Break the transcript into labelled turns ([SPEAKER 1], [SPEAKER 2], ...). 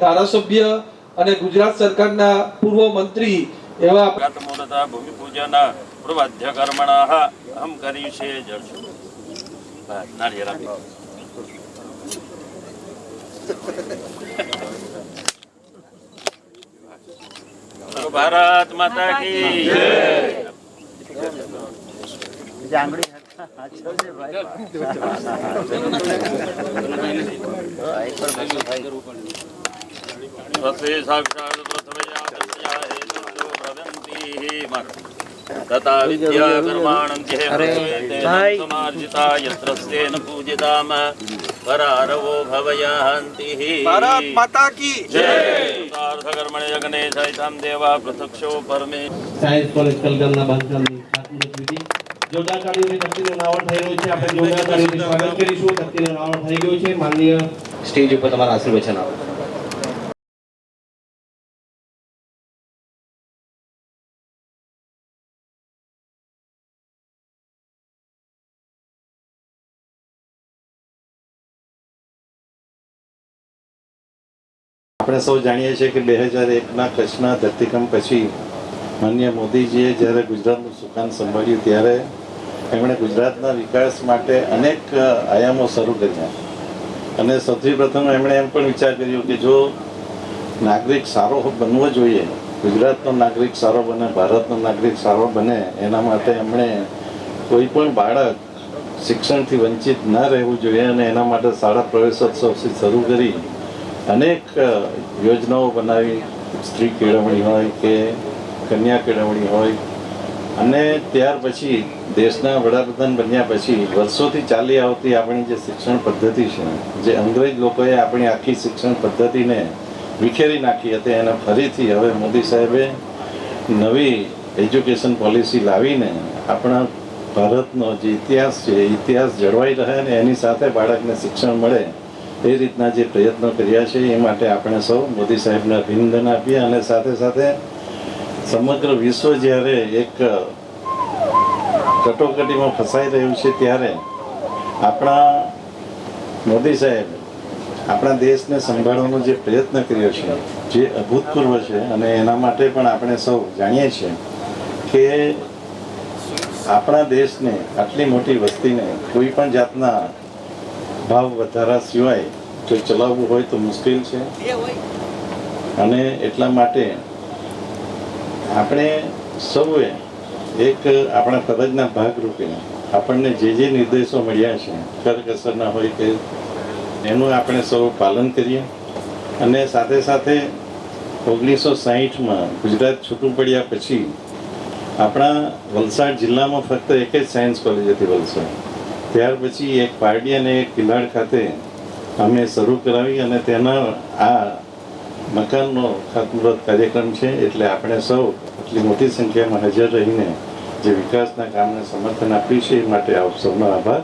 [SPEAKER 1] ધારાસભ્ય અને ગુજરાત સરકારના પૂર્વ મંત્રી એવા
[SPEAKER 2] ભૂમિપૂજન પૂર્વાધ્ય કર્મણઃ અહમ કરીશે જળશું નાળિયેર આપી ભારત માતા કી જય साक्षात् तथा विद्या कर्माणं समार्जिता यत्र स्तेन पूजिताम परारवो भवयान्तिः
[SPEAKER 1] भारत माता की
[SPEAKER 2] जय कर्मणे यज्ञे सहितं देवा पृथक्षो परमे
[SPEAKER 3] સાયન્સ કોલેજ કલગમના બાંધકામની ખાતમુહૂર્ત વિધિ જોરદાર તાળીઓથી તકતીનું અનાવરણ થઈ રહ્યું છે. આપણે જોરદાર તાળીઓથી સ્વાગત કરીશું. તકતીનું અનાવરણ થઈ ગયું છે. માનનીય સ્ટેજ ઉપર તમારા આશીર્વચન આપો.
[SPEAKER 4] આપણે સૌ જાણીએ છીએ કે 2001ના કચ્છના ધરતીકંપ પછી માનનીય મોદીજીએ જ્યારે ગુજરાતનું સુકાન સંભાળ્યું ત્યારે એમણે ગુજરાતના વિકાસ માટે અનેક આયામો શરૂ કર્યા અને સૌથી પ્રથમ એમણે એમ પણ વિચાર કર્યો કે જો નાગરિક સારો બનવો જોઈએ, ગુજરાતનો નાગરિક સારો બને, ભારતનો નાગરિક સારો બને, એના માટે એમણે કોઈ પણ બાળક શિક્ષણથી વંચિત ન રહેવું જોઈએ અને એના માટે શાળા પ્રવેશોત્સવથી શરૂ કરી અનેક યોજનાઓ બનાવી. સ્ત્રી કેળવણી હોય કે કન્યા કેળવણી હોય અને ત્યાર પછી દેશના વડાપ્રધાન બન્યા પછી વર્ષોથી ચાલી આવતી આપણી જે શિક્ષણ પદ્ધતિ છે, જે અંગ્રેજ લોકોએ આપણી આખી શિક્ષણ પદ્ધતિને વિખેરી નાખી હતી, એને ફરીથી હવે મોદી સાહેબે નવી એજ્યુકેશન પોલિસી લાવીને આપણા ભારતનો જે ઇતિહાસ છે એ ઇતિહાસ જળવાઈ રહે અને એની સાથે બાળકને શિક્ષણ મળે એ રીતના જે પ્રયત્નો કર્યા છે એ માટે આપણે સૌ મોદી સાહેબને અભિનંદન આપીએ. અને સાથે સાથે સમગ્ર વિશ્વ જ્યારે એક કટોકટીમાં ફસાઈ રહ્યું છે ત્યારે આપણા મોદી સાહેબ આપણા દેશને સંભાળવાનો જે પ્રયત્ન કર્યો છે જે અભૂતપૂર્વ છે અને એના માટે પણ આપણે સૌ જાણીએ છીએ કે આપણા દેશને આટલી મોટી વસ્તીને કોઈ પણ જાતના ભાવ વધારા સિવાય જો ચલાવવું હોય તો મુશ્કેલ છે અને એટલા માટે આપણે સૌએ એક આપણા ફરજના ભાગરૂપે આપણને જે જે નિર્દેશો મળ્યા છે કરકસરના હોય કે એનું આપણે સૌ પાલન કરીએ. અને સાથે સાથે 1960માં ગુજરાત છૂટું પડ્યા પછી આપણા વલસાડ જિલ્લામાં ફક્ત એક જ સાયન્સ કોલેજ હતી વલસાડ. ત્યાર પછી એક પારડી અને એક કિલાડ ખાતે અમે શરૂ કરાવી અને તેના આ મકાનનો ખાતમુહૂર્ત કાર્યક્રમ છે. એટલે આપણે સૌ આટલી મોટી સંખ્યામાં હાજર રહીને જે વિકાસના કામને સમર્થન આપ્યું છે એ માટે આપ સૌનો આભાર.